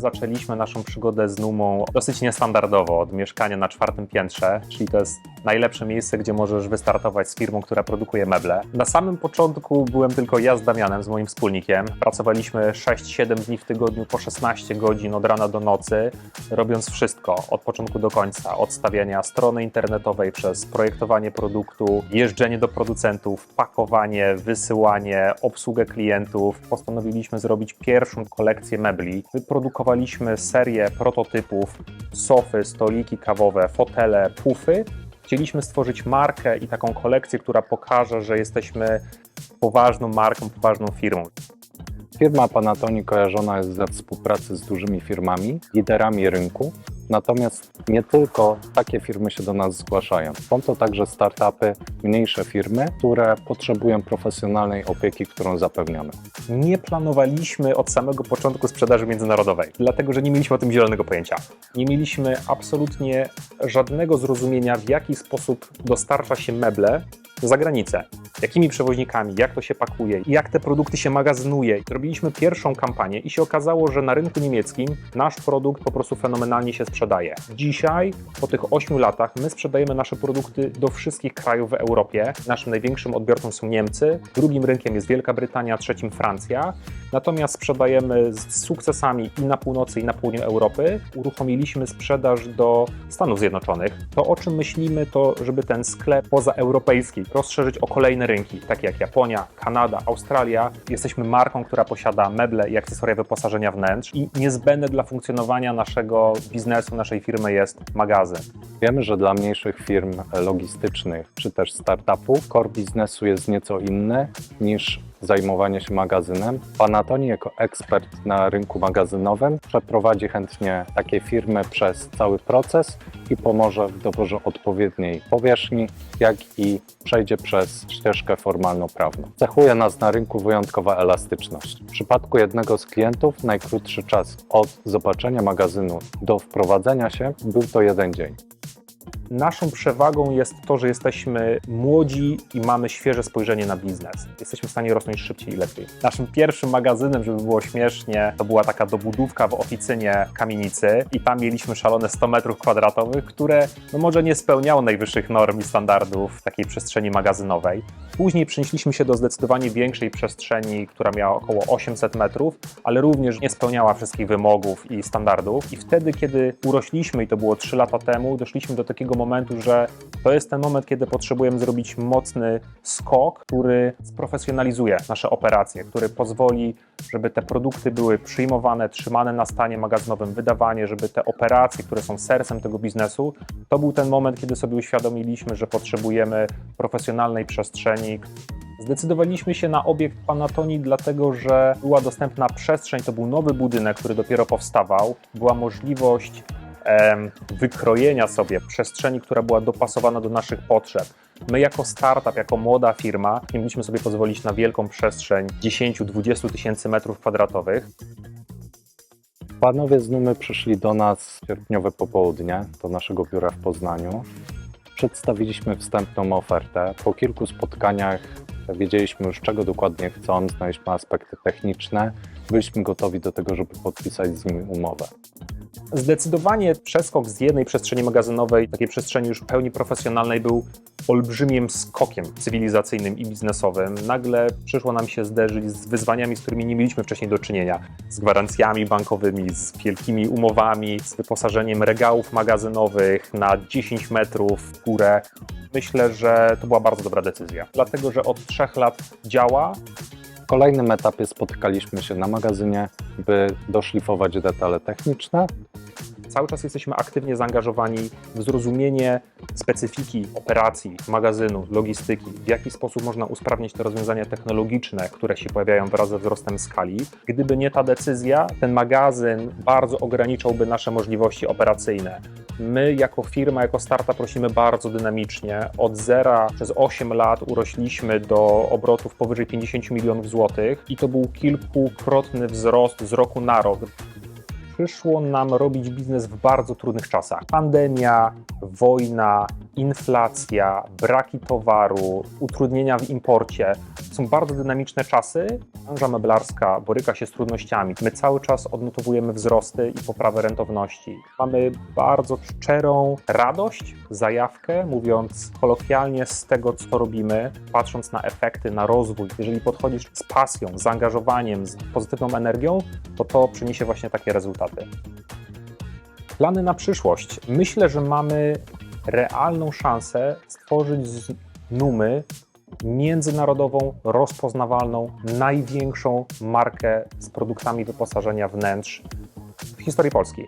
zaczęliśmy naszą przygodę z Numą dosyć niestandardowo, od mieszkania na 4. piętrze, czyli to jest najlepsze miejsce, gdzie możesz wystartować z firmą, która produkuje meble. Na samym początku byłem tylko ja z Damianem, z moim wspólnikiem. Pracowaliśmy 6-7 dni w tygodniu po 16 godzin od rana do nocy, robiąc wszystko od początku do końca. Od stawiania strony internetowej przez projektowanie produktu, jeżdżenie do producentów, pakowanie, wysyłanie, obsługę klientów. Postanowiliśmy zrobić pierwszą kolekcję mebli. Wyprodukowaliśmy serię prototypów, sofy, stoliki kawowe, fotele, pufy. Chcieliśmy stworzyć markę i taką kolekcję, która pokaże, że jesteśmy poważną marką, poważną firmą. Firma Panattoni kojarzona jest ze współpracy z dużymi firmami, liderami rynku. Natomiast nie tylko takie firmy się do nas zgłaszają. Są to także startupy, mniejsze firmy, które potrzebują profesjonalnej opieki, którą zapewniamy. Nie planowaliśmy od samego początku sprzedaży międzynarodowej, dlatego że nie mieliśmy o tym zielonego pojęcia. Nie mieliśmy absolutnie żadnego zrozumienia, w jaki sposób dostarcza się meble za granicę. Jakimi przewoźnikami, jak to się pakuje, jak te produkty się magazynuje. Robiliśmy pierwszą kampanię i się okazało, że na rynku niemieckim nasz produkt po prostu fenomenalnie się sprzedaje. Dzisiaj, po tych 8 latach, my sprzedajemy nasze produkty do wszystkich krajów w Europie. Naszym największym odbiorcą są Niemcy, drugim rynkiem jest Wielka Brytania, trzecim Francja. Natomiast sprzedajemy z sukcesami i na północy, i na południu Europy. Uruchomiliśmy sprzedaż do Stanów Zjednoczonych. To, o czym myślimy, to żeby ten sklep pozaeuropejski rozszerzyć o kolejne rynki, takie jak Japonia, Kanada, Australia. Jesteśmy marką, która posiada meble i akcesoria wyposażenia wnętrz i niezbędne dla funkcjonowania naszego biznesu, naszej firmy jest magazyn. Wiemy, że dla mniejszych firm logistycznych czy też startupów core biznesu jest nieco inny niż zajmowanie się magazynem. Panattoni jako ekspert na rynku magazynowym przeprowadzi chętnie takie firmy przez cały proces i pomoże w doborze odpowiedniej powierzchni, jak i przejdzie przez ścieżkę formalno-prawną. Cechuje nas na rynku wyjątkowa elastyczność. W przypadku jednego z klientów najkrótszy czas od zobaczenia magazynu do wprowadzenia się był to 1 dzień. Naszą przewagą jest to, że jesteśmy młodzi i mamy świeże spojrzenie na biznes. Jesteśmy w stanie rosnąć szybciej i lepiej. Naszym pierwszym magazynem, żeby było śmiesznie, to była taka dobudówka w oficynie kamienicy i tam mieliśmy szalone 100 m2, które może nie spełniało najwyższych norm i standardów takiej przestrzeni magazynowej. Później przenieśliśmy się do zdecydowanie większej przestrzeni, która miała około 800 metrów, ale również nie spełniała wszystkich wymogów i standardów. I wtedy, kiedy urośliśmy, i to było 3 lata temu, doszliśmy do takiego momentu, że to jest ten moment, kiedy potrzebujemy zrobić mocny skok, który sprofesjonalizuje nasze operacje, który pozwoli, żeby te produkty były przyjmowane, trzymane na stanie magazynowym, wydawanie, żeby te operacje, które są sercem tego biznesu, to był ten moment, kiedy sobie uświadomiliśmy, że potrzebujemy profesjonalnej przestrzeni. Zdecydowaliśmy się na obiekt Panattoni dlatego, że była dostępna przestrzeń, to był nowy budynek, który dopiero powstawał, była możliwość wykrojenia sobie przestrzeni, która była dopasowana do naszych potrzeb. My jako startup, jako młoda firma nie mogliśmy sobie pozwolić na wielką przestrzeń 10-20 tysięcy metrów kwadratowych. Panowie z Numy przyszli do nas w sierpniowe popołudnie, do naszego biura w Poznaniu. Przedstawiliśmy wstępną ofertę. Po kilku spotkaniach wiedzieliśmy już, czego dokładnie chcą, znaliśmy aspekty techniczne. Byliśmy gotowi do tego, żeby podpisać z nimi umowę. Zdecydowanie przeskok z jednej przestrzeni magazynowej, takiej przestrzeni już w pełni profesjonalnej, był olbrzymim skokiem cywilizacyjnym i biznesowym. Nagle przyszło nam się zderzyć z wyzwaniami, z którymi nie mieliśmy wcześniej do czynienia. Z gwarancjami bankowymi, z wielkimi umowami, z wyposażeniem regałów magazynowych na 10 metrów w górę. Myślę, że to była bardzo dobra decyzja, dlatego że od 3 lat działa. W kolejnym etapie spotykaliśmy się na magazynie, by doszlifować detale techniczne. Cały czas jesteśmy aktywnie zaangażowani w zrozumienie specyfiki operacji, magazynu, logistyki, w jaki sposób można usprawnić te rozwiązania technologiczne, które się pojawiają wraz ze wzrostem skali. Gdyby nie ta decyzja, ten magazyn bardzo ograniczałby nasze możliwości operacyjne. My jako firma, jako startup roślimy bardzo dynamicznie. Od zera przez 8 lat urośliśmy do obrotów powyżej 50 milionów złotych i to był kilkukrotny wzrost z roku na rok. Przyszło nam robić biznes w bardzo trudnych czasach. Pandemia, wojna, inflacja, braki towaru, utrudnienia w imporcie. To są bardzo dynamiczne czasy. Branża meblarska boryka się z trudnościami. My cały czas odnotowujemy wzrosty i poprawę rentowności. Mamy bardzo szczerą radość, zajawkę, mówiąc kolokwialnie, z tego, co robimy, patrząc na efekty, na rozwój. Jeżeli podchodzisz z pasją, z zaangażowaniem, z pozytywną energią, to przyniesie właśnie takie rezultaty. Plany na przyszłość. Myślę, że mamy realną szansę stworzyć z Numy międzynarodową, rozpoznawalną, największą markę z produktami wyposażenia wnętrz w historii Polski.